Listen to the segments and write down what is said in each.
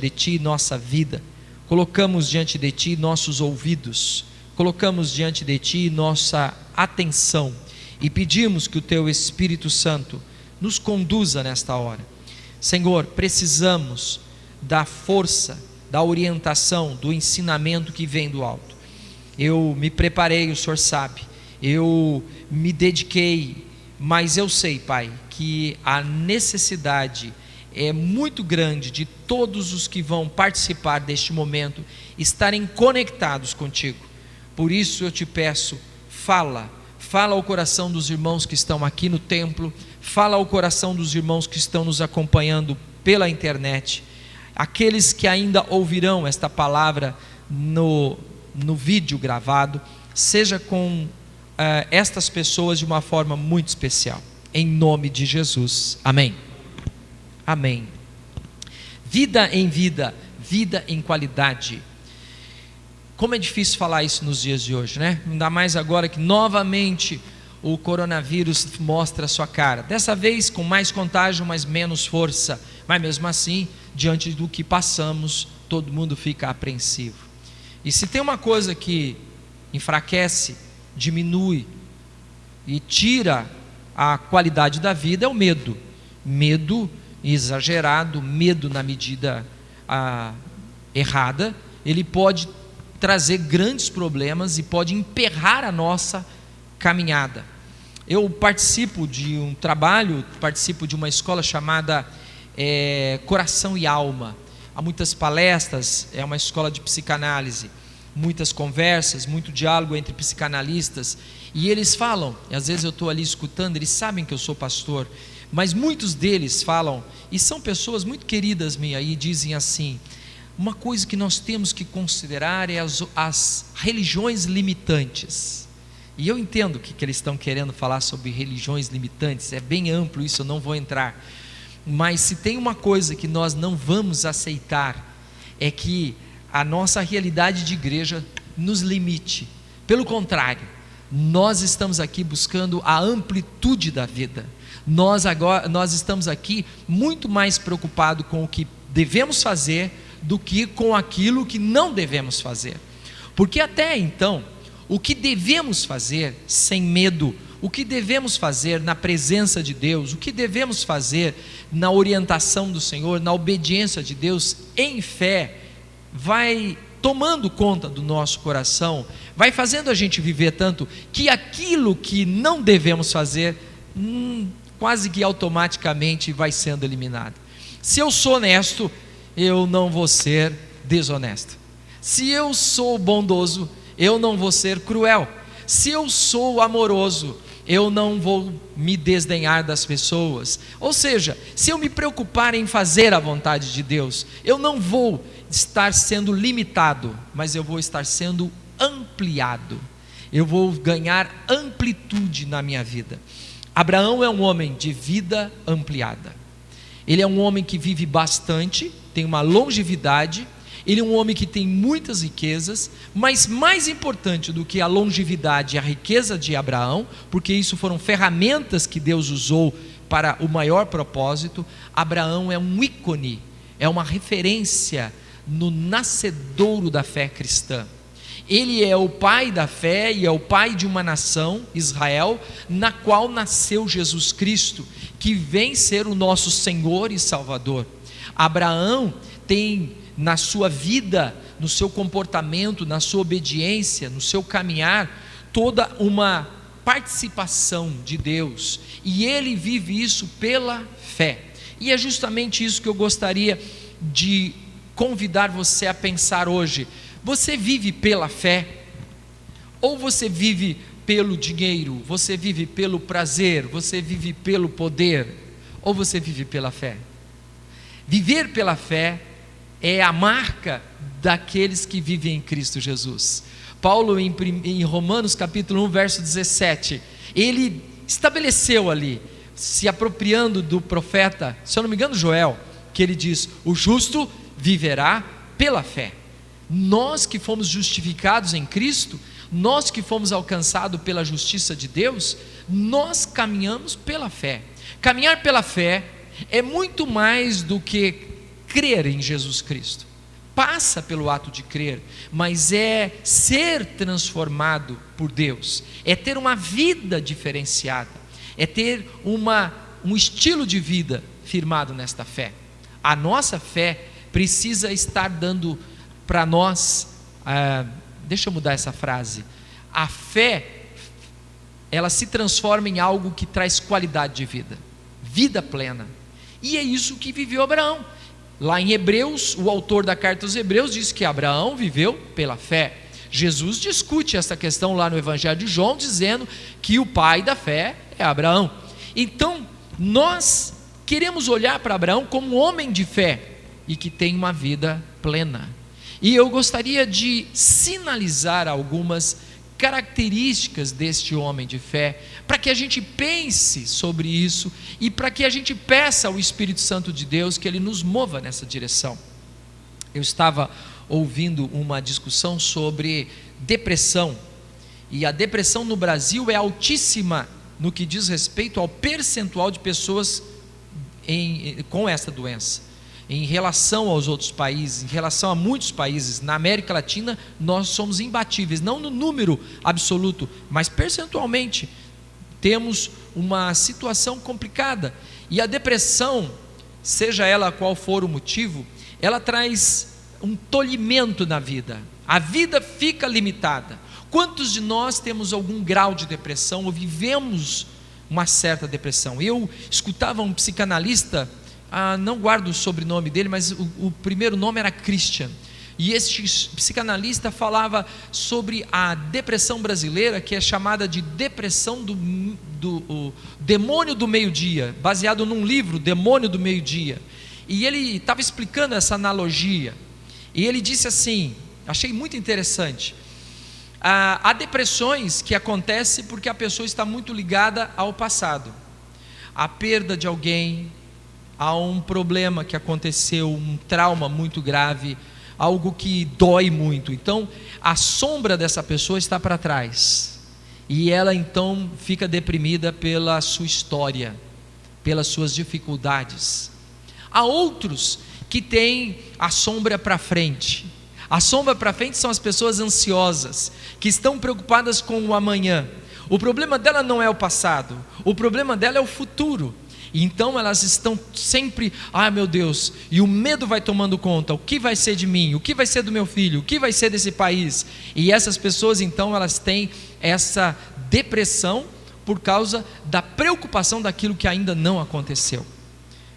de Ti nossa vida, colocamos diante de Ti nossos ouvidos, colocamos diante de Ti nossa atenção e pedimos que o Teu Espírito Santo nos conduza nesta hora. Senhor, precisamos da força, da orientação, do ensinamento que vem do alto. Eu me preparei, o Senhor sabe, eu me dediquei, mas eu sei, Pai, que a necessidade é muito grande de todos os que vão participar deste momento estarem conectados contigo. Por isso eu te peço, fala ao coração dos irmãos que estão aqui no templo, fala ao coração dos irmãos que estão nos acompanhando pela internet, aqueles que ainda ouvirão esta palavra no vídeo gravado, seja com estas pessoas de uma forma muito especial, em nome de Jesus, amém. Amém. Vida em vida, vida em qualidade. Como é difícil falar isso nos dias de hoje, né? Ainda mais agora que novamente o coronavírus mostra a sua cara. Dessa vez com mais contágio, mas menos força. Mas mesmo assim, diante do que passamos, todo mundo fica apreensivo. E se tem uma coisa que enfraquece, diminui e tira a qualidade da vida, é o medo. Medo exagerado, medo na medida errada, ele pode trazer grandes problemas e pode emperrar a nossa caminhada. Eu participo de um trabalho, participo de uma escola chamada Coração e Alma. Há muitas palestras, é uma escola de psicanálise, muitas conversas, muito diálogo entre psicanalistas, e eles falam, e às vezes eu estou ali escutando, eles sabem que eu sou pastor, mas muitos deles falam, e são pessoas muito queridas minhas, e dizem assim: uma coisa que nós temos que considerar é as religiões limitantes. E eu entendo o que eles estão querendo falar sobre religiões limitantes, é bem amplo isso, eu não vou entrar, mas se tem uma coisa que nós não vamos aceitar, é que a nossa realidade de igreja nos limite. Pelo contrário, nós estamos aqui buscando a amplitude da vida. Nós estamos aqui muito mais preocupados com o que devemos fazer do que com aquilo que não devemos fazer. Porque até então, o que devemos fazer sem medo, o que devemos fazer na presença de Deus, o que devemos fazer na orientação do Senhor, na obediência de Deus, em fé, vai tomando conta do nosso coração, vai fazendo a gente viver tanto, que aquilo que não devemos fazer, quase que automaticamente vai sendo eliminado. Se eu sou honesto, eu não vou ser desonesto. Se eu sou bondoso, eu não vou ser cruel. Se eu sou amoroso, eu não vou me desdenhar das pessoas. Ou seja, se eu me preocupar em fazer a vontade de Deus, eu não vou estar sendo limitado, mas eu vou estar sendo ampliado. Eu vou ganhar amplitude na minha vida. Abraão é um homem de vida ampliada. Ele é um homem que vive bastante, tem uma longevidade. Ele é um homem que tem muitas riquezas, mas mais importante do que a longevidade e a riqueza de Abraão, porque isso foram ferramentas que Deus usou para o maior propósito, Abraão é um ícone, é uma referência no nascedouro da fé cristã. Ele é o pai da fé e é o pai de uma nação, Israel, na qual nasceu Jesus Cristo, que vem ser o nosso Senhor e Salvador. Abraão tem na sua vida, no seu comportamento, na sua obediência, no seu caminhar, toda uma participação de Deus, e ele vive isso pela fé. E é justamente isso que eu gostaria de convidar você a pensar hoje. Você vive pela fé? Ou você vive pelo dinheiro? Você vive pelo prazer? Você vive pelo poder? Ou você vive pela fé? Viver pela fé é a marca daqueles que vivem em Cristo Jesus. Paulo em Romanos capítulo 1 verso 17, ele estabeleceu ali, se apropriando do profeta, se eu não me engano Joel, que ele diz: o justo viverá pela fé. Nós que fomos justificados em Cristo, nós que fomos alcançados pela justiça de Deus, nós caminhamos pela fé. Caminhar pela fé é muito mais do que crer em Jesus Cristo. Passa pelo ato de crer, mas é ser transformado por Deus, é ter uma vida diferenciada, é ter um estilo de vida firmado nesta fé. A nossa fé precisa estar dando para nós, deixa eu mudar essa frase, a fé, ela se transforma em algo que traz qualidade de vida, vida plena, e é isso que viveu Abraão. Lá em Hebreus, o autor da carta aos Hebreus diz que Abraão viveu pela fé. Jesus discute essa questão lá no Evangelho de João, dizendo que o pai da fé é Abraão. Então, nós queremos olhar para Abraão como um homem de fé e que tem uma vida plena. E eu gostaria de sinalizar algumas características deste homem de fé, para que a gente pense sobre isso e para que a gente peça ao Espírito Santo de Deus que Ele nos mova nessa direção. Eu estava ouvindo uma discussão sobre depressão, e a depressão no Brasil é altíssima no que diz respeito ao percentual de pessoas com essa doença. Em relação aos outros países, em relação a muitos países, na América Latina, nós somos imbatíveis, não no número absoluto, mas percentualmente, temos uma situação complicada, e a depressão, seja ela qual for o motivo, ela traz um tolhimento na vida, a vida fica limitada. Quantos de nós temos algum grau de depressão, ou vivemos uma certa depressão? Eu escutava um psicanalista, não guardo o sobrenome dele, mas o primeiro nome era Christian, e este psicanalista falava sobre a depressão brasileira, que é chamada de depressão do demônio do meio-dia, baseado num livro, Demônio do Meio-Dia, e ele estava explicando essa analogia, e ele disse assim, achei muito interessante, há depressões que acontecem porque a pessoa está muito ligada ao passado, a perda de alguém, há um problema que aconteceu, um trauma muito grave, algo que dói muito. Então a sombra dessa pessoa está para trás, e ela então fica deprimida pela sua história, pelas suas dificuldades. Há outros que têm a sombra para frente. A sombra para frente são as pessoas ansiosas, que estão preocupadas com o amanhã. O problema dela não é o passado, o problema dela é o futuro. Então elas estão sempre, meu Deus, e o medo vai tomando conta, o que vai ser de mim, o que vai ser do meu filho, o que vai ser desse país? E essas pessoas então, elas têm essa depressão por causa da preocupação daquilo que ainda não aconteceu.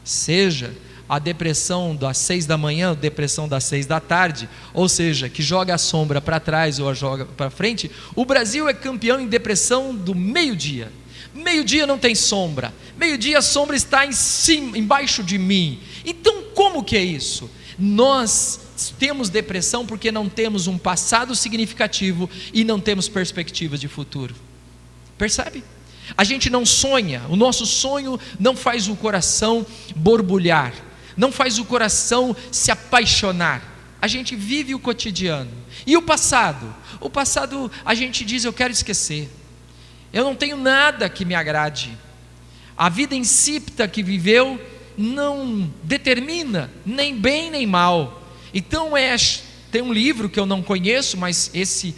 Seja a depressão das 6 da manhã, a depressão das 6 da tarde, ou seja, que joga a sombra para trás ou a joga para frente. O Brasil é campeão em depressão do meio-dia. Meio-dia não tem sombra, meio-dia a sombra está em cima, embaixo de mim. Então como que é isso? Nós temos depressão porque não temos um passado significativo e não temos perspectiva de futuro. Percebe? A gente não sonha, o nosso sonho não faz o coração borbulhar, não faz o coração se apaixonar. A gente vive o cotidiano. E o passado? O passado a gente diz, eu quero esquecer. Eu não tenho nada que me agrade. A vida insípida que viveu não determina nem bem nem mal. Então tem um livro que eu não conheço, mas esse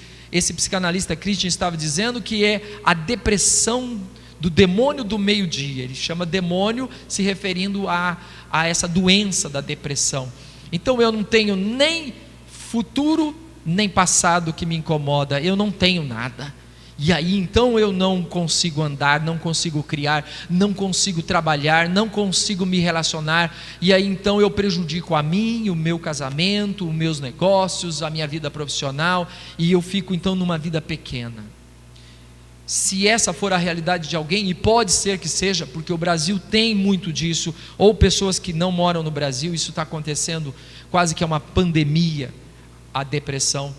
psicanalista Christian estava dizendo que é a depressão do demônio do meio-dia. Ele chama demônio se referindo a essa doença da depressão. Então eu não tenho nem futuro nem passado que me incomoda, eu não tenho nada. E aí então eu não consigo andar, não consigo criar, não consigo trabalhar, não consigo me relacionar, e aí então eu prejudico a mim, o meu casamento, os meus negócios, a minha vida profissional, e eu fico então numa vida pequena. Se essa for a realidade de alguém, e pode ser que seja, porque o Brasil tem muito disso, ou pessoas que não moram no Brasil, isso está acontecendo quase que é uma pandemia, a depressão.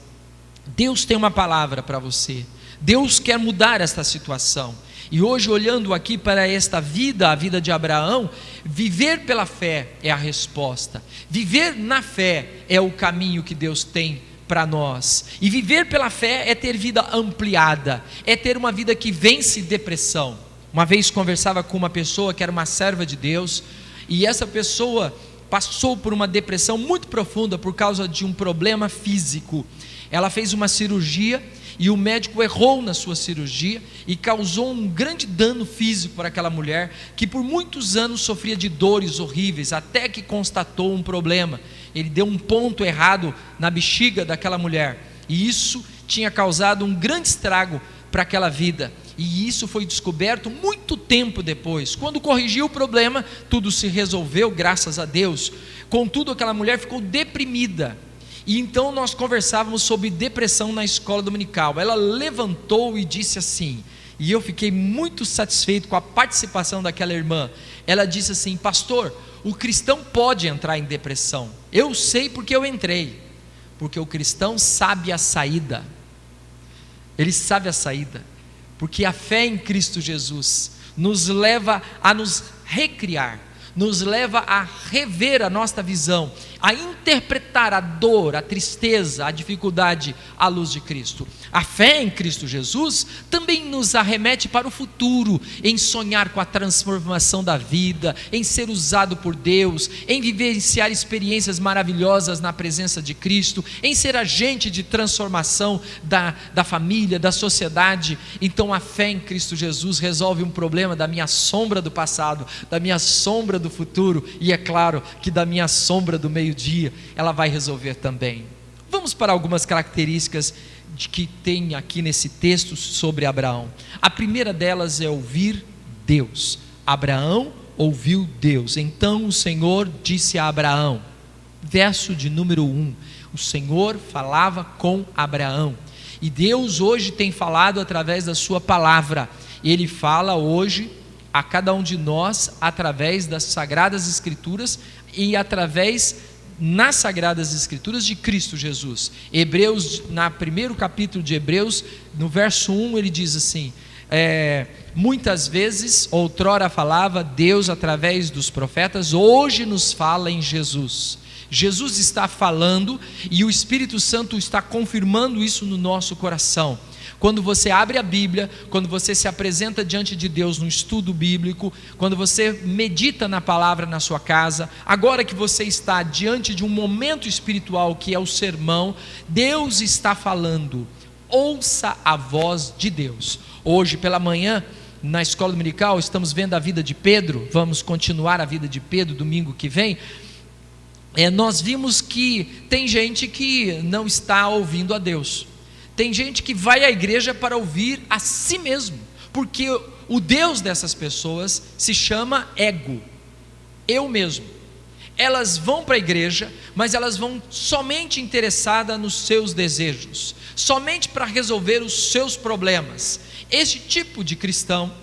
Deus tem uma palavra para você. Deus quer mudar esta situação, e hoje olhando aqui para esta vida, a vida de Abraão, viver pela fé é a resposta, viver na fé é o caminho que Deus tem para nós, e viver pela fé é ter vida ampliada, é ter uma vida que vence depressão. Uma vez conversava com uma pessoa que era uma serva de Deus, e essa pessoa passou por uma depressão muito profunda por causa de um problema físico. Ela fez uma cirurgia e o médico errou na sua cirurgia e causou um grande dano físico para aquela mulher, que por muitos anos sofria de dores horríveis, até que constatou um problema. Ele deu um ponto errado na bexiga daquela mulher, e isso tinha causado um grande estrago para aquela vida, e isso foi descoberto muito tempo depois. Quando corrigiu o problema, tudo se resolveu, graças a Deus. Contudo, aquela mulher ficou deprimida, e então nós conversávamos sobre depressão na escola dominical. Ela levantou e disse assim, e eu fiquei muito satisfeito com a participação daquela irmã. Ela disse assim: pastor, o cristão pode entrar em depressão. Eu sei porque eu entrei, porque o cristão sabe a saída. Ele sabe a saída, porque a fé em Cristo Jesus nos leva a nos recriar, nos leva a rever a nossa visão, a interpretar a dor, a tristeza, a dificuldade à luz de Cristo. A fé em Cristo Jesus também nos arremete para o futuro, em sonhar com a transformação da vida, em ser usado por Deus, em vivenciar experiências maravilhosas na presença de Cristo, em ser agente de transformação da família, da sociedade. Então a fé em Cristo Jesus resolve um problema da minha sombra do passado, da minha sombra do futuro, e é claro que da minha sombra do meio-dia ela vai resolver também. Vamos para algumas características que tem aqui nesse texto sobre Abraão. A primeira delas é ouvir Deus. Abraão ouviu Deus. Então o Senhor disse a Abraão, verso de número 1, o Senhor falava com Abraão, e Deus hoje tem falado através da sua palavra. Ele fala hoje a cada um de nós através das Sagradas Escrituras e através nas Sagradas Escrituras de Cristo Jesus. Hebreus, no primeiro capítulo de Hebreus, no verso 1, ele diz assim: muitas vezes outrora falava Deus através dos profetas, hoje nos fala em Jesus. Jesus está falando e o Espírito Santo está confirmando isso no nosso coração. Quando você abre a Bíblia, quando você se apresenta diante de Deus no estudo bíblico, quando você medita na palavra na sua casa, agora que você está diante de um momento espiritual que é o sermão, Deus está falando. Ouça a voz de Deus. Hoje pela manhã, na escola dominical, estamos vendo a vida de Pedro. Vamos continuar a vida de Pedro domingo que vem. Nós vimos que tem gente que não está ouvindo a Deus. Tem gente que vai à igreja para ouvir a si mesmo, porque o Deus dessas pessoas se chama ego, eu mesmo. Elas vão para a igreja, mas elas vão somente interessadas nos seus desejos, somente para resolver os seus problemas. Este tipo de cristão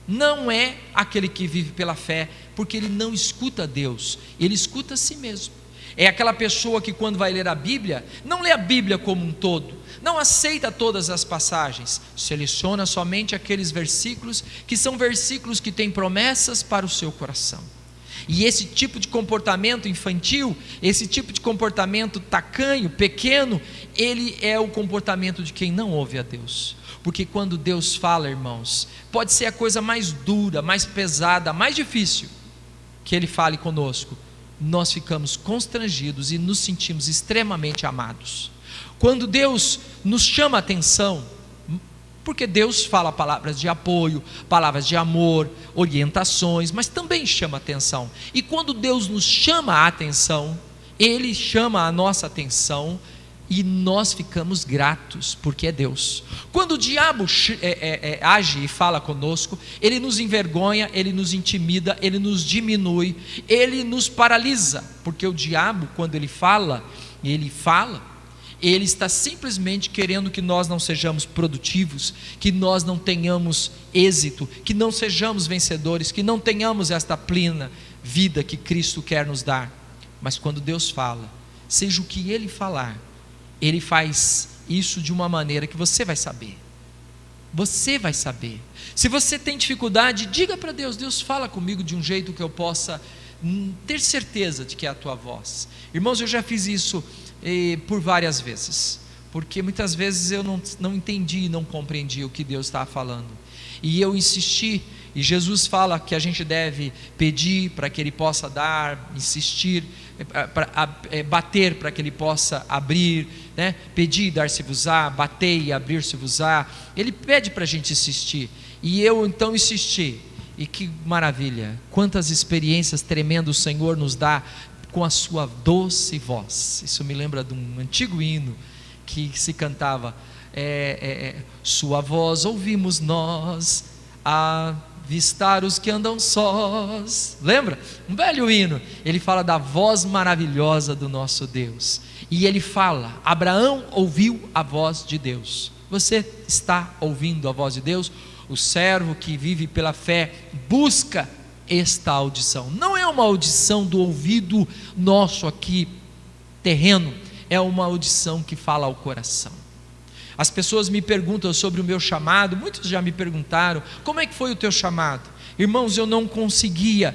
não é aquele que vive pela fé, porque ele não escuta Deus, ele escuta a si mesmo. É aquela pessoa que quando vai ler a Bíblia, não lê a Bíblia como um todo, não aceita todas as passagens, seleciona somente aqueles versículos que são versículos que têm promessas para o seu coração. E esse tipo de comportamento infantil, esse tipo de comportamento tacanho, pequeno, ele é o comportamento de quem não ouve a Deus. Porque quando Deus fala, irmãos, pode ser a coisa mais dura, mais pesada, mais difícil que Ele fale conosco, nós ficamos constrangidos e nos sentimos extremamente amados. Quando Deus nos chama a atenção, porque Deus fala palavras de apoio, palavras de amor, orientações, mas também chama a atenção. E quando Deus nos chama a atenção, Ele chama a nossa atenção e nós ficamos gratos, porque é Deus. Quando o diabo age e fala conosco, ele nos envergonha, ele nos intimida, ele nos diminui, ele nos paralisa, porque o diabo, quando ele fala, ele está simplesmente querendo que nós não sejamos produtivos, que nós não tenhamos êxito, que não sejamos vencedores, que não tenhamos esta plena vida que Cristo quer nos dar. Mas quando Deus fala, seja o que Ele falar, Ele faz isso de uma maneira que você vai saber. Você vai saber. Se você tem dificuldade, diga para Deus: Deus, fala comigo de um jeito que eu possa ter certeza de que é a tua voz. Irmãos, eu já fiz isso por várias vezes, porque muitas vezes eu não entendi e não compreendi o que Deus estava falando, e eu insisti E Jesus fala que a gente deve pedir para que Ele possa dar, insistir, bater para que Ele possa abrir, né? Pedir e dar-se-vos-á, bater e abrir-se-vos-á. Ele pede para a gente insistir, e eu então insisti, e que maravilha, quantas experiências tremendas o Senhor nos dá com a sua doce voz. Isso me lembra de um antigo hino que se cantava, sua voz ouvimos nós, avistar os que andam sós. Lembra? Um velho hino. Ele fala da voz maravilhosa do nosso Deus, e ele fala: Abraão ouviu a voz de Deus. Você está ouvindo a voz de Deus? O servo que vive pela fé busca esta audição. Não é uma audição do ouvido nosso aqui terreno, é uma audição que fala ao coração. As pessoas me perguntam sobre o meu chamado, muitos já me perguntaram: como é que foi o teu chamado? Irmãos, eu não conseguia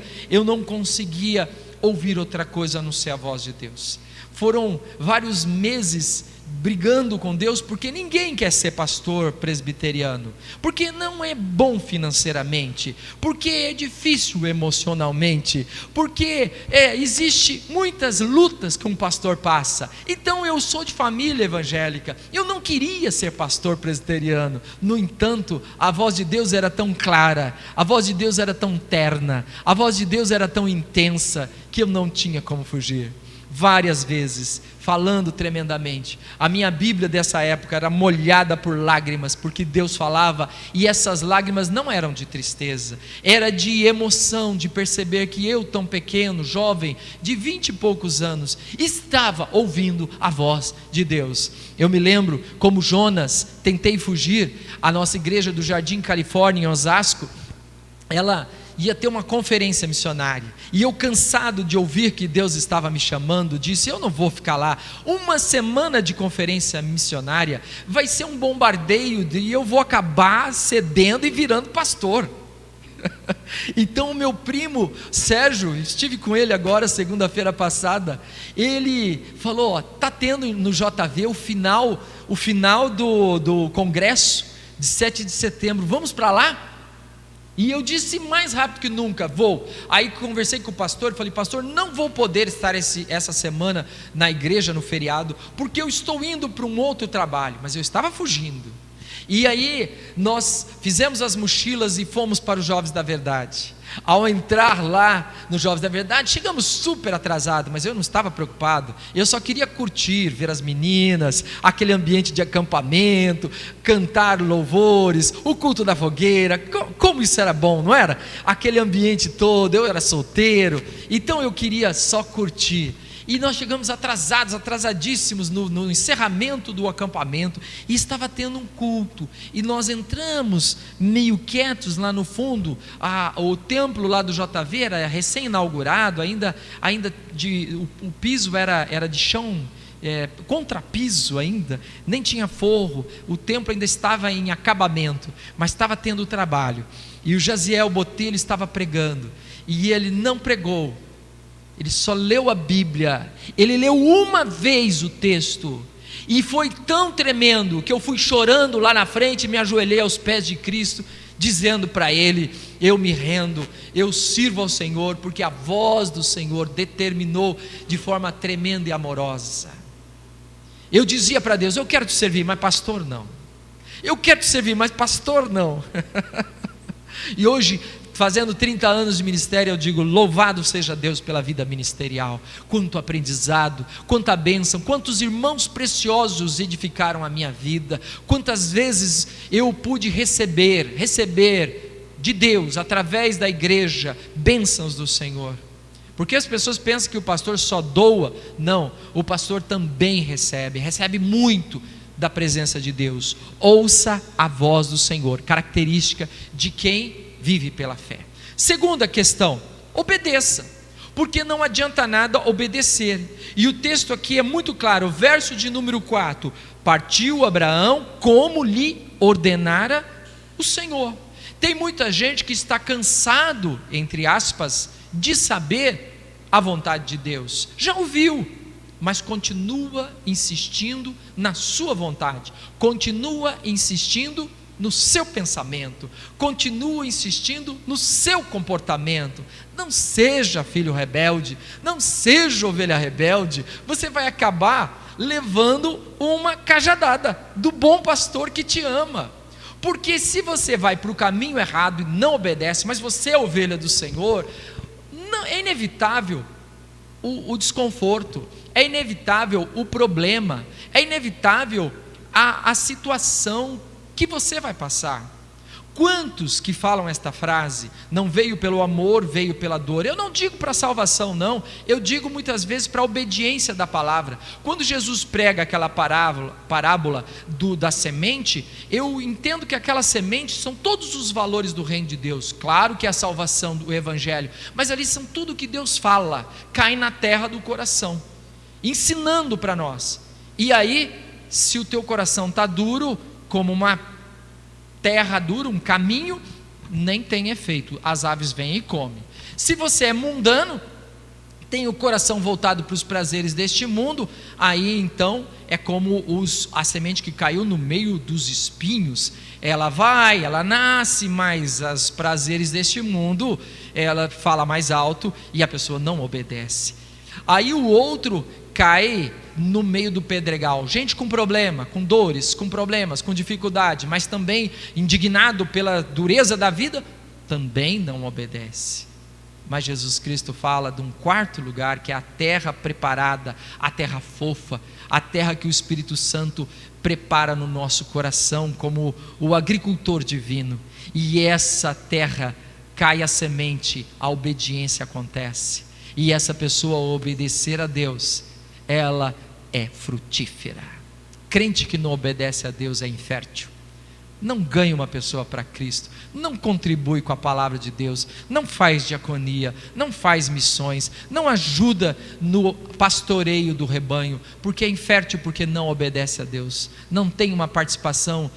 ouvir outra coisa a não ser a voz de Deus. Foram vários meses brigando com Deus, porque ninguém quer ser pastor presbiteriano, porque não é bom financeiramente, porque é difícil emocionalmente, porque existe muitas lutas que um pastor passa. Então eu sou de família evangélica, eu não queria ser pastor presbiteriano. No entanto, a voz de Deus era tão clara, a voz de Deus era tão terna, a voz de Deus era tão intensa, que eu não tinha como fugir. Várias vezes, falando tremendamente. A minha Bíblia dessa época era molhada por lágrimas, porque Deus falava, e essas lágrimas não eram de tristeza, era de emoção, de perceber que eu, tão pequeno, jovem, de 20 e poucos anos, estava ouvindo a voz de Deus. Eu me lembro como Jonas, tentei fugir. A nossa igreja do Jardim Califórnia, em Osasco, ela ia ter uma conferência missionária, e eu, cansado de ouvir que Deus estava me chamando, disse: eu não vou ficar lá, uma semana de conferência missionária vai ser um bombardeio, e eu vou acabar cedendo e virando pastor. Então o meu primo Sérgio, estive com ele agora segunda-feira passada, ele falou: está tendo no JV o final do congresso de 7 de setembro, vamos para lá? E eu disse mais rápido que nunca: vou. Aí conversei com o pastor e falei: pastor, não vou poder estar essa semana na igreja no feriado, porque eu estou indo para um outro trabalho. Mas eu estava fugindo. E aí nós fizemos as mochilas e fomos para os Jovens da Verdade. Ao entrar lá no Jovens da Verdade, chegamos super atrasados, mas eu não estava preocupado. Eu só queria curtir, ver as meninas, aquele ambiente de acampamento, cantar louvores, o culto da fogueira. Como isso era bom, não era? Aquele ambiente todo. Eu era solteiro, então eu queria só curtir. E nós chegamos atrasadíssimos no encerramento do acampamento, e estava tendo um culto, e nós entramos meio quietos lá no fundo. O templo lá do JV era recém-inaugurado, o piso era de chão, contrapiso ainda, nem tinha forro, o templo ainda estava em acabamento, mas estava tendo trabalho, e o Jaziel Botelho estava pregando, e ele não pregou, ele só leu a Bíblia. Ele leu uma vez o texto, e foi tão tremendo que eu fui chorando lá na frente e me ajoelhei aos pés de Cristo, dizendo para ele: eu me rendo, eu sirvo ao Senhor, porque a voz do Senhor determinou de forma tremenda e amorosa. Eu dizia para Deus: eu quero te servir, mas pastor não. Eu quero te servir, mas pastor não. E hoje, fazendo 30 anos de ministério, eu digo: louvado seja Deus pela vida ministerial. Quanto aprendizado, quanta bênção, quantos irmãos preciosos edificaram a minha vida, quantas vezes eu pude receber de Deus, através da igreja, bênçãos do Senhor. Porque as pessoas pensam que o pastor só doa. Não, o pastor também recebe muito da presença de Deus. Ouça a voz do Senhor, característica de quem vive pela fé. Segunda questão: obedeça, porque não adianta nada obedecer. E o texto aqui é muito claro, verso de número 4: partiu Abraão como lhe ordenara o Senhor. Tem muita gente que está cansado, entre aspas, de saber a vontade de Deus. Já ouviu, mas continua insistindo na sua vontade, continua insistindo no seu pensamento, continua insistindo no seu comportamento. Não seja filho rebelde, não seja ovelha rebelde. Você vai acabar levando uma cajadada do bom pastor que te ama. Porque se você vai para o caminho errado e não obedece, mas você é ovelha do Senhor, não, é inevitável o desconforto, é inevitável o problema, é inevitável a situação que você vai passar. Quantos que falam esta frase, não veio pelo amor, veio pela dor? Eu não digo para salvação não, eu digo muitas vezes para a obediência da palavra. Quando Jesus prega aquela parábola da semente, eu entendo que aquela semente são todos os valores do reino de Deus. Claro que é a salvação do evangelho, mas ali são tudo que Deus fala, cai na terra do coração, ensinando para nós. E aí, se o teu coração está duro, como uma terra dura, um caminho, nem tem efeito, as aves vêm e comem. Se você é mundano, tem o coração voltado para os prazeres deste mundo, aí então é como a semente que caiu no meio dos espinhos. Ela nasce, mas os prazeres deste mundo, ela fala mais alto e a pessoa não obedece. Aí o outro cai no meio do pedregal, gente com problema, com dores, com problemas, com dificuldade, mas também indignado pela dureza da vida, também não obedece. Mas Jesus Cristo fala de um quarto lugar, que é a terra preparada, a terra fofa, a terra que o Espírito Santo prepara no nosso coração como o agricultor divino, e essa terra cai a semente, a obediência acontece, e essa pessoa, ao obedecer a Deus, ela é frutífera. Crente que não obedece a Deus é infértil, não ganha uma pessoa para Cristo, não contribui com a palavra de Deus, não faz diaconia, não faz missões, não ajuda no pastoreio do rebanho, porque é infértil, porque não obedece a Deus, não tem uma participação,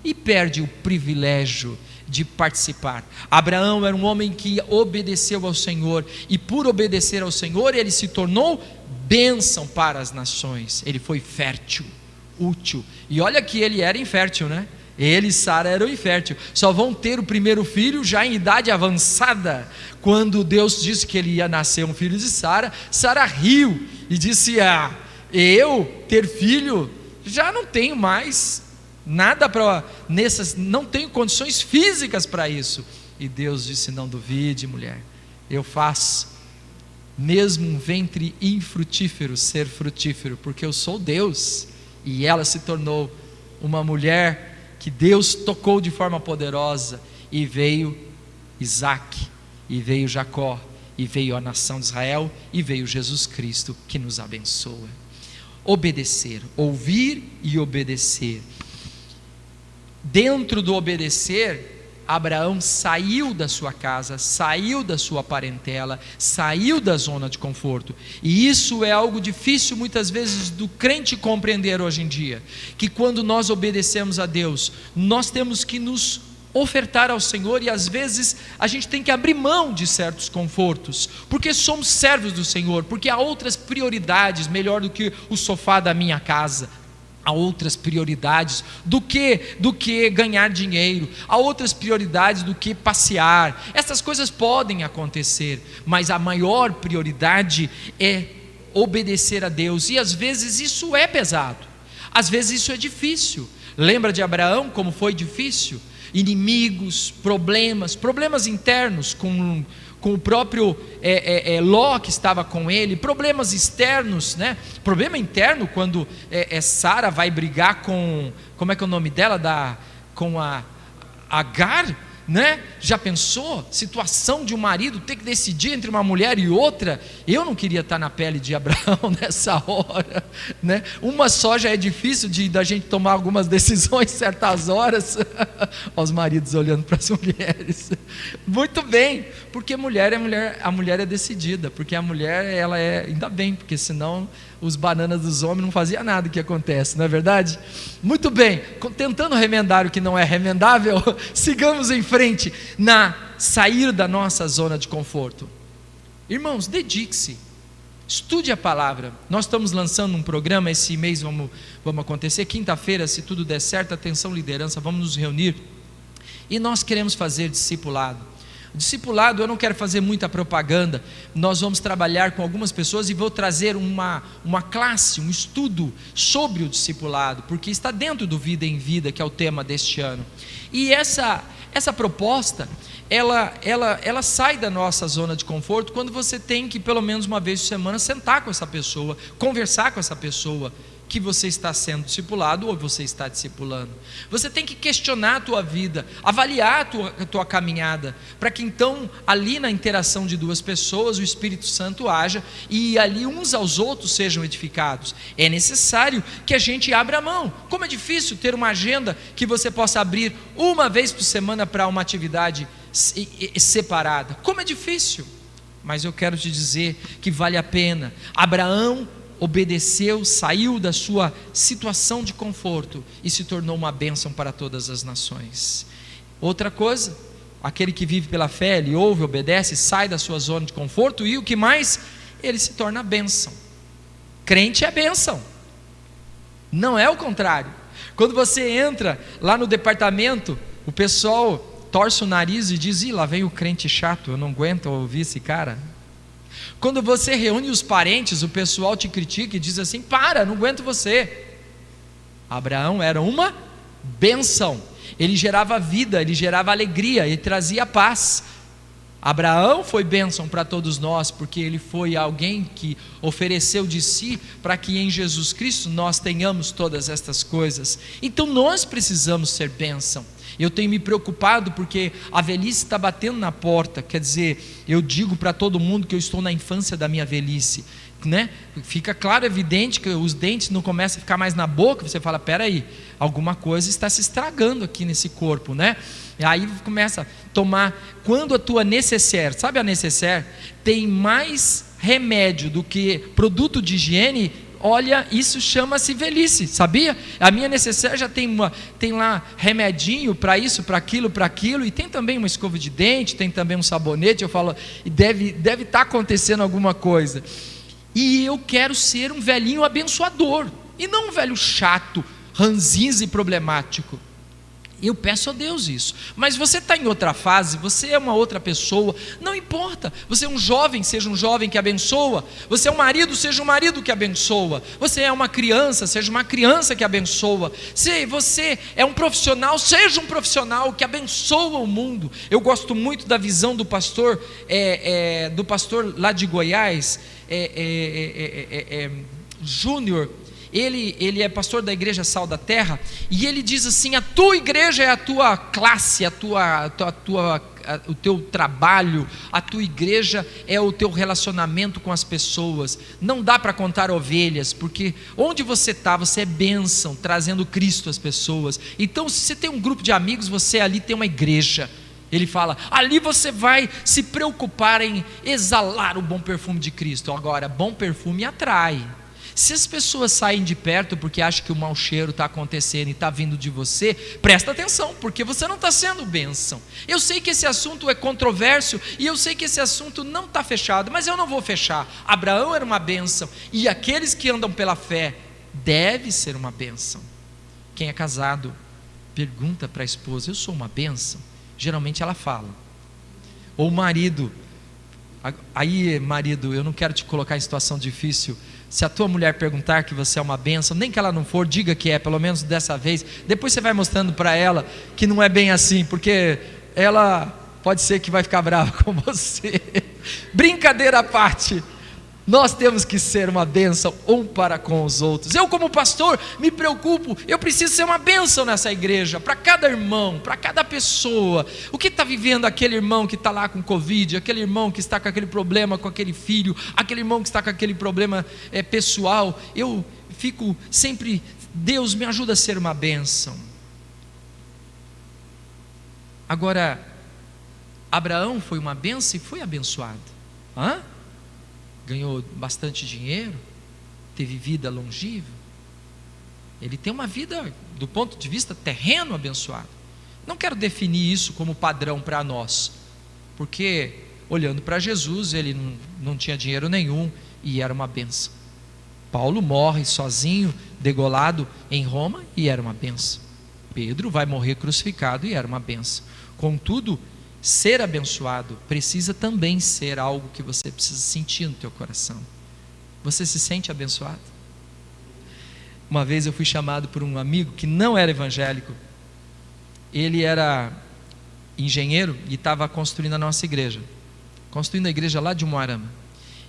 e perde o privilégio de participar. Abraão era um homem que obedeceu ao Senhor, e por obedecer ao Senhor, ele se tornou bênção para as nações. Ele foi fértil, útil, e olha que ele era infértil, né? Ele e Sara eram infértil, só vão ter o primeiro filho já em idade avançada. Quando Deus disse que ele ia nascer um filho de Sara, Sara riu e disse: eu ter filho, já não tenho mais nada não tenho condições físicas para isso. E Deus disse: não duvide, mulher, eu faço mesmo um ventre infrutífero ser frutífero, porque eu sou Deus. E ela se tornou uma mulher que Deus tocou de forma poderosa, e veio Isaac, e veio Jacó, e veio a nação de Israel, e veio Jesus Cristo, que nos abençoa. Obedecer, ouvir e obedecer. Dentro do obedecer, Abraão saiu da sua casa, saiu da sua parentela, saiu da zona de conforto, e isso é algo difícil muitas vezes do crente compreender hoje em dia, que quando nós obedecemos a Deus, nós temos que nos ofertar ao Senhor, e às vezes a gente tem que abrir mão de certos confortos, porque somos servos do Senhor, porque há outras prioridades melhor do que o sofá da minha casa, há outras prioridades do que ganhar dinheiro, há outras prioridades do que passear. Essas coisas podem acontecer, mas a maior prioridade é obedecer a Deus, e às vezes isso é pesado, às vezes isso é difícil. Lembra de Abraão, como foi difícil? Inimigos, problemas internos com o próprio Ló que estava com ele, problemas externos, né? Problema interno quando Sara vai brigar com, como é que é o nome dela, com a Agar, né? Já pensou? Situação de um marido ter que decidir entre uma mulher e outra. Eu não queria estar na pele de Abraão nessa hora, né? Uma só já é difícil da gente tomar algumas decisões certas horas. Os maridos olhando para as mulheres. Muito bem, porque a mulher é decidida, porque a mulher, ela é, ainda bem, porque senão os bananas dos homens não faziam nada que acontece, não é verdade? Muito bem, tentando remendar o que não é remendável, sigamos em frente, sair da nossa zona de conforto. Irmãos, dedique-se, Estude a palavra. Nós estamos lançando um programa, esse mês vamos acontecer, quinta-feira, se tudo der certo, atenção liderança, vamos nos reunir, e nós queremos fazer discipulado. Discipulado, eu não quero fazer muita propaganda, nós vamos trabalhar com algumas pessoas e vou trazer uma classe, um estudo sobre o discipulado, porque está dentro do Vida em Vida, que é o tema deste ano. E essa proposta, ela sai da nossa zona de conforto quando você tem que, pelo menos uma vez por semana, sentar com essa pessoa, conversar com essa pessoa que você está sendo discipulado ou você está discipulando. Você tem que questionar a tua vida, avaliar a tua caminhada, para que então ali na interação de duas pessoas o Espírito Santo haja e ali uns aos outros sejam edificados. É necessário que a gente abra a mão. Como é difícil ter uma agenda que você possa abrir uma vez por semana para uma atividade separada. Como é difícil, mas eu quero te dizer que vale a pena. Abraão obedeceu, saiu da sua situação de conforto e se tornou uma bênção para todas as nações. Outra coisa, aquele que vive pela fé, ele ouve, obedece, sai da sua zona de conforto e o que mais? Ele se torna bênção. Crente é bênção, não é o contrário. Quando você entra lá no departamento, o pessoal torce o nariz e diz: ih, lá vem o crente chato, eu não aguento ouvir esse cara. Quando você reúne os parentes, o pessoal te critica e diz assim: para, não aguento você. Abraão era uma bênção, ele gerava vida, ele gerava alegria, ele trazia paz. Abraão foi bênção para todos nós, porque ele foi alguém que ofereceu de si, para que em Jesus Cristo nós tenhamos todas estas coisas. Então nós precisamos ser bênção. Eu tenho me preocupado porque a velhice está batendo na porta. Quer dizer, eu digo para todo mundo que eu estou na infância da minha velhice, né? Fica claro, evidente que os dentes não começam a ficar mais na boca. Você fala: peraí, alguma coisa está se estragando aqui nesse corpo, né? E aí começa a tomar. Quando a tua necessaire, sabe a necessaire, tem mais remédio do que produto de higiene. Olha, isso chama-se velhice, sabia? A minha necessaire já tem lá remedinho para isso, para aquilo, e tem também uma escova de dente, tem também um sabonete. Eu falo, deve estar acontecendo alguma coisa. E eu quero ser um velhinho abençoador, e não um velho chato, ranzinza e problemático. Eu peço a Deus isso. Mas você está em outra fase, você é uma outra pessoa, não importa. Você é um jovem, seja um jovem que abençoa. Você é um marido, seja um marido que abençoa. Você é uma criança, seja uma criança que abençoa. Se você é um profissional, seja um profissional que abençoa o mundo. Eu gosto muito da visão do pastor lá de Goiás, Júnior. Ele é pastor da igreja Sal da Terra, e ele diz assim: a tua igreja é a tua classe, o teu trabalho, a tua igreja é o teu relacionamento com as pessoas. Não dá para contar ovelhas, porque onde você está, você é bênção, trazendo Cristo às pessoas. Então, se você tem um grupo de amigos, você ali tem uma igreja. Ele fala, ali você vai se preocupar em exalar o bom perfume de Cristo. Agora, bom perfume atrai. Se as pessoas saem de perto porque acham que o mau cheiro está acontecendo e está vindo de você, presta atenção, porque você não está sendo bênção. Eu sei que esse assunto é controverso e eu sei que esse assunto não está fechado, mas eu não vou fechar. Abraão era uma bênção, e aqueles que andam pela fé deve ser uma bênção. Quem é casado pergunta para a esposa: eu sou uma bênção? Geralmente ela fala. Ou o marido: aí marido, eu não quero te colocar em situação difícil. Se a tua mulher perguntar que você é uma bênção, nem que ela não for, diga que é, pelo menos dessa vez. Depois você vai mostrando para ela que não é bem assim, porque ela pode ser que vai ficar brava com você. Brincadeira à parte, nós temos que ser uma bênção um para com os outros. Eu, como pastor, me preocupo. Eu preciso ser uma bênção nessa igreja, para cada irmão, para cada pessoa. O que está vivendo aquele irmão que está lá com Covid, aquele irmão que está com aquele problema com aquele filho, aquele irmão que está com aquele problema pessoal. Eu fico sempre: Deus, me ajuda a ser uma bênção. Agora, Abraão foi uma bênção e foi abençoado. Ganhou bastante dinheiro, teve vida longeva. Ele tem uma vida, do ponto de vista terreno, abençoado. Não quero definir isso como padrão para nós, porque olhando para Jesus, ele não tinha dinheiro nenhum, e era uma bênção. Paulo morre sozinho, degolado em Roma, e era uma bênção. Pedro vai morrer crucificado e era uma bênção. Contudo, ser abençoado precisa também ser algo que você precisa sentir no teu coração. Você se sente abençoado? Uma vez eu fui chamado por um amigo que não era evangélico. Ele era engenheiro e estava construindo a nossa igreja, construindo a igreja lá de Umuarama.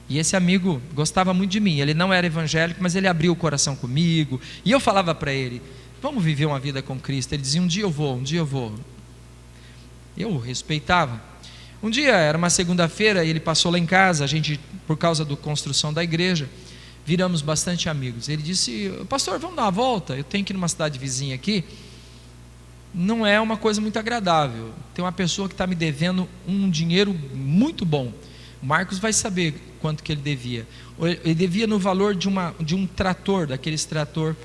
E esse amigo gostava muito de mim. Ele não era evangélico, mas ele abriu o coração comigo, e eu falava para ele: vamos viver uma vida com Cristo. Ele dizia: um dia eu vou. Eu respeitava. Um dia, era uma segunda-feira, ele passou lá em casa. A gente, por causa da construção da igreja, viramos bastante amigos. Ele disse: pastor, vamos dar uma volta, eu tenho que ir numa cidade vizinha aqui. Não é uma coisa muito agradável. Tem uma pessoa que está me devendo um dinheiro muito bom. O Marcos vai saber quanto que ele devia. Ele devia no valor de um trator, daqueles trator,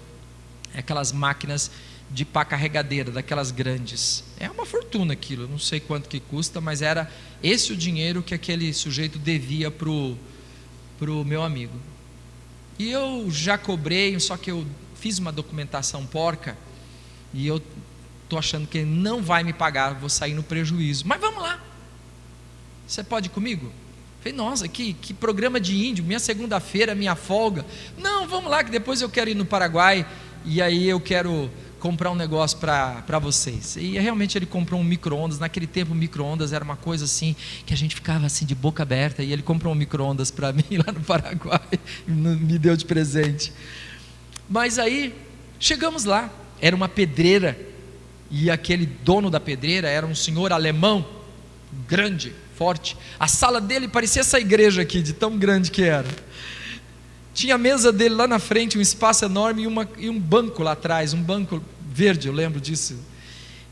aquelas máquinas de pá carregadeira, daquelas grandes. É uma fortuna aquilo, eu não sei quanto que custa, mas era esse o dinheiro que aquele sujeito devia pro meu amigo. E eu já cobrei, só que eu fiz uma documentação porca, e eu estou achando que ele não vai me pagar, vou sair no prejuízo. Mas vamos lá, você pode ir comigo? Falei: nossa, que programa de índio, minha segunda-feira, minha folga. Não, vamos lá que depois eu quero ir no Paraguai, e aí eu quero comprar um negócio para vocês. E realmente ele comprou um micro-ondas. Naquele tempo o micro-ondas era uma coisa assim, que a gente ficava assim de boca aberta, e ele comprou um micro-ondas para mim lá no Paraguai, e me deu de presente. Mas aí, chegamos lá, era uma pedreira, e aquele dono da pedreira era um senhor alemão, grande, forte. A sala dele parecia essa igreja aqui, de tão grande que era. Tinha a mesa dele lá na frente, um espaço enorme, e um banco lá atrás, um banco verde, eu lembro disso.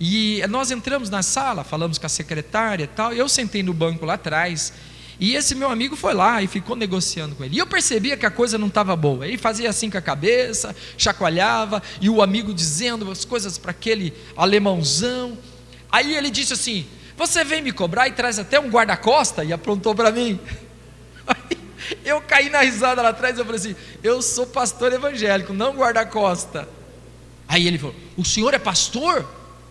E nós entramos na sala, falamos com a secretária e tal, e eu sentei no banco lá atrás, e esse meu amigo foi lá e ficou negociando com ele. E eu percebia que a coisa não estava boa. Ele fazia assim com a cabeça, chacoalhava, e o amigo dizendo as coisas para aquele alemãozão. Aí ele disse assim: você vem me cobrar e traz até um guarda-costa? E aprontou para mim. Aí eu caí na risada lá atrás, eu falei assim: eu sou pastor evangélico, não guarda-costa. Aí ele falou: o senhor é pastor? Eu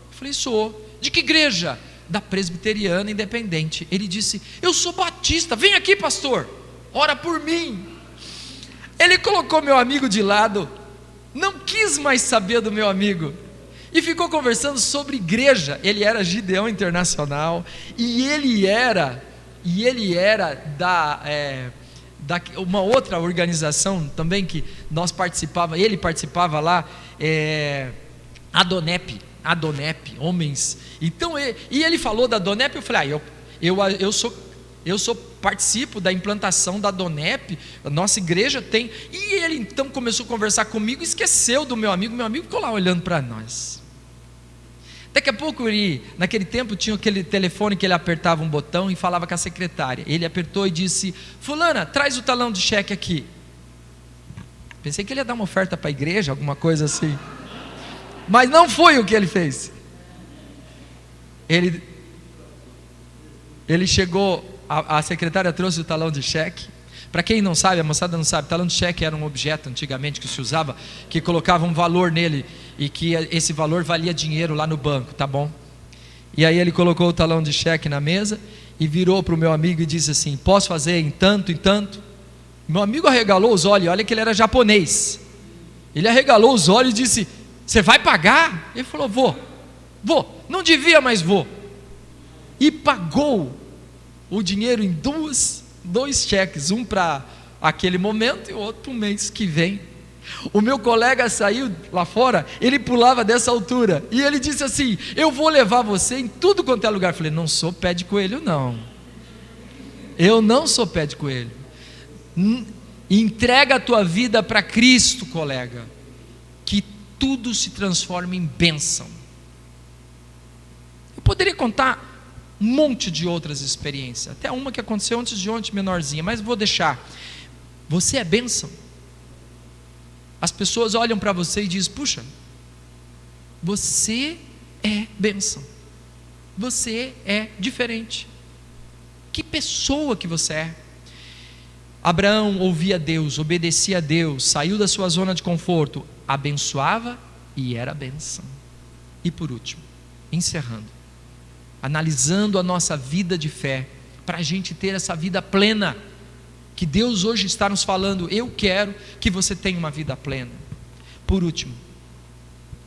falei: sou. De que igreja? Da Presbiteriana Independente. Ele disse: eu sou batista, vem aqui pastor, ora por mim. Ele colocou meu amigo de lado, não quis mais saber do meu amigo, e ficou conversando sobre igreja. Ele era Gideão Internacional, e ele era da uma outra organização também que nós participava, ele participava lá, Adonep, homens. Então ele falou da Adonep. Eu falei: eu participo da implantação da Adonep, a nossa igreja tem. E ele então começou a conversar comigo, esqueceu do meu amigo ficou lá olhando para nós. Daqui a pouco naquele tempo tinha aquele telefone que ele apertava um botão e falava com a secretária. Ele apertou e disse: fulana, traz o talão de cheque aqui. Pensei que ele ia dar uma oferta para a igreja, alguma coisa assim, mas não foi o que ele fez. Ele chegou, a secretária trouxe o talão de cheque. Para quem não sabe, a moçada não sabe, talão de cheque era um objeto antigamente que se usava, que colocava um valor nele, e que esse valor valia dinheiro lá no banco, tá bom? E aí ele colocou o talão de cheque na mesa e virou para o meu amigo e disse assim: posso fazer em tanto, em tanto? Meu amigo arregalou os olhos, olha que ele era japonês. Ele arregalou os olhos e disse: você vai pagar? Ele falou: vou, não devia, mas vou. E pagou o dinheiro em dois cheques, um para aquele momento e outro um mês que vem. O meu colega saiu lá fora, ele pulava dessa altura, e ele disse assim: eu vou levar você em tudo quanto é lugar. Eu falei: não sou pé de coelho não, eu não sou pé de coelho. Entrega a tua vida para Cristo, colega, que tudo se transforma em bênção. Eu poderia contar um monte de outras experiências, até uma que aconteceu antes de ontem, menorzinha, mas vou deixar. Você é bênção. As pessoas olham para você e dizem: puxa, você é bênção, você é diferente, que pessoa que você é. Abraão ouvia Deus, obedecia a Deus, saiu da sua zona de conforto, abençoava e era bênção. E por último, encerrando, analisando a nossa vida de fé, para a gente ter essa vida plena, que Deus hoje está nos falando, eu quero que você tenha uma vida plena. Por último,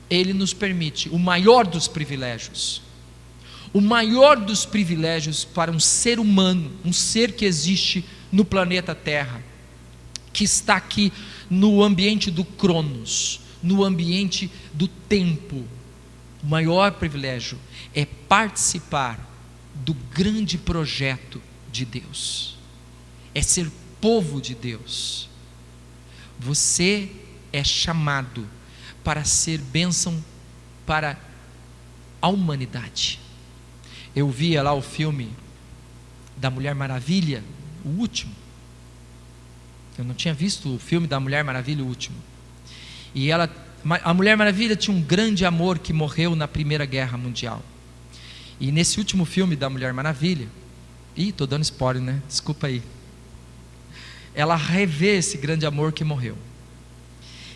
Ele nos permite o maior dos privilégios, o maior dos privilégios para um ser humano, um ser que existe no planeta Terra, que está aqui no ambiente do Cronos, no ambiente do tempo. O maior privilégio é participar do grande projeto de Deus, é ser povo de Deus. Você é chamado para ser bênção para a humanidade. Eu via lá o filme da Mulher Maravilha, o último. Eu não tinha visto o filme da Mulher Maravilha, o último. E a Mulher Maravilha tinha um grande amor que morreu na Primeira Guerra Mundial. E nesse último filme da Mulher Maravilha, estou dando spoiler, né? Desculpa aí. Ela revê esse grande amor que morreu.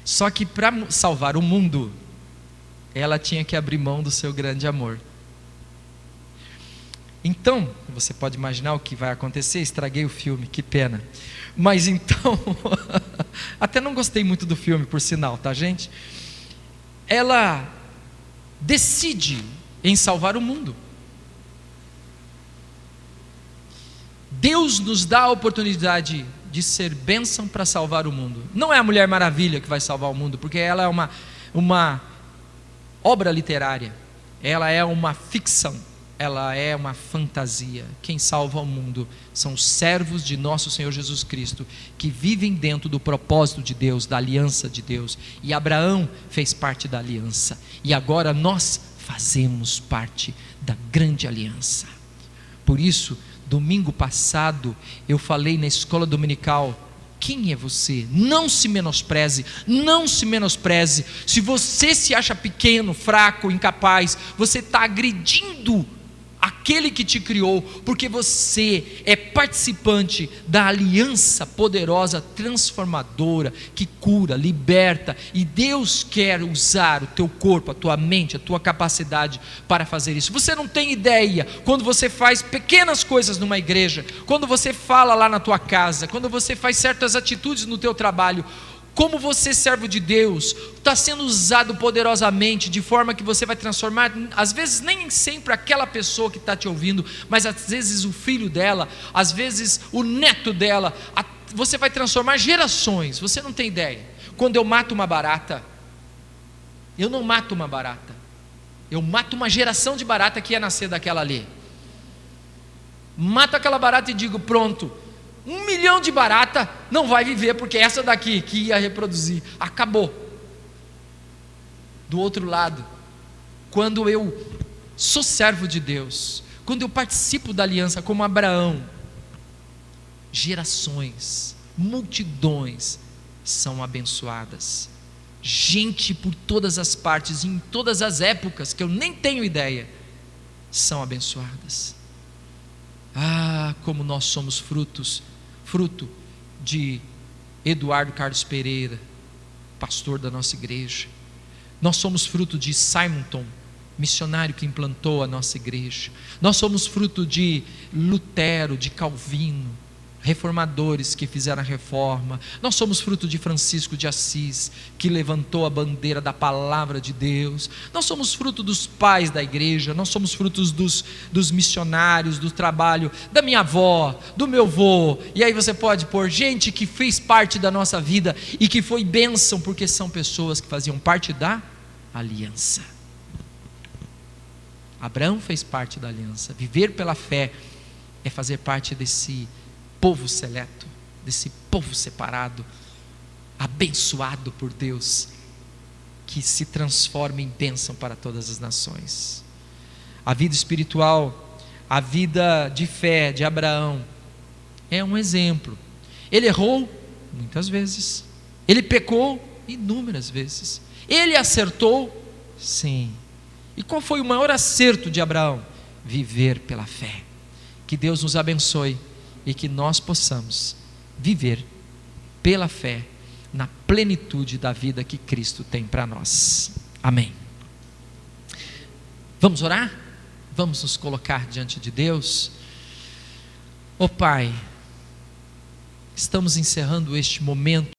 Só que para salvar o mundo, ela tinha que abrir mão do seu grande amor. Então, você pode imaginar o que vai acontecer. Estraguei o filme, que pena. Mas então, até não gostei muito do filme, por sinal, tá, gente? Ela decide em salvar o mundo. Deus nos dá a oportunidade de ser bênção para salvar o mundo. Não é a Mulher Maravilha que vai salvar o mundo, porque ela é uma obra literária, ela é uma ficção, ela é uma fantasia. Quem salva o mundo são os servos de nosso Senhor Jesus Cristo, que vivem dentro do propósito de Deus, da aliança de Deus. E Abraão fez parte da aliança, e agora nós fazemos parte da grande aliança. Por isso, domingo passado, eu falei na escola dominical: quem é você? Não se menospreze, não se menospreze. Se você se acha pequeno, fraco, incapaz, você está agredindo aquele que te criou, porque você é participante da aliança poderosa, transformadora, que cura, liberta, e Deus quer usar o teu corpo, a tua mente, a tua capacidade para fazer isso. Você não tem ideia, quando você faz pequenas coisas numa igreja, quando você fala lá na tua casa, quando você faz certas atitudes no teu trabalho, como você, servo de Deus, está sendo usado poderosamente, de forma que você vai transformar, às vezes nem sempre aquela pessoa que está te ouvindo, mas às vezes o filho dela, às vezes o neto dela, você vai transformar gerações. Você não tem ideia. Quando eu mato uma barata, eu não mato uma barata, eu mato uma geração de barata que ia nascer daquela ali. Mato aquela barata e digo: pronto, 1 milhão de barata não vai viver, porque essa daqui que ia reproduzir, acabou. Do outro lado, quando eu sou servo de Deus, quando eu participo da aliança como Abraão, gerações, multidões são abençoadas. Gente por todas as partes, em todas as épocas, que eu nem tenho ideia, são abençoadas. Ah, como nós somos fruto de Eduardo Carlos Pereira, pastor da nossa igreja. Nós somos fruto de Simonton, missionário que implantou a nossa igreja. Nós somos fruto de Lutero, de Calvino, reformadores que fizeram a reforma. Nós somos fruto de Francisco de Assis, que levantou a bandeira da palavra de Deus. Nós somos fruto dos pais da igreja. Nós somos frutos dos missionários, do trabalho da minha avó, do meu avô. E aí você pode pôr gente que fez parte da nossa vida e que foi bênção, porque são pessoas que faziam parte da aliança. Abraão fez parte da aliança. Viver pela fé é fazer parte desse povo seleto, desse povo separado, abençoado por Deus, que se transforma em bênção para todas as nações. A vida espiritual, a vida de fé de Abraão é um exemplo. Ele errou muitas vezes, ele pecou inúmeras vezes, ele acertou, sim. E qual foi o maior acerto de Abraão? Viver pela fé. Que Deus nos abençoe e que nós possamos viver pela fé na plenitude da vida que Cristo tem para nós. Amém. Vamos orar? Vamos nos colocar diante de Deus. Ó Pai, estamos encerrando este momento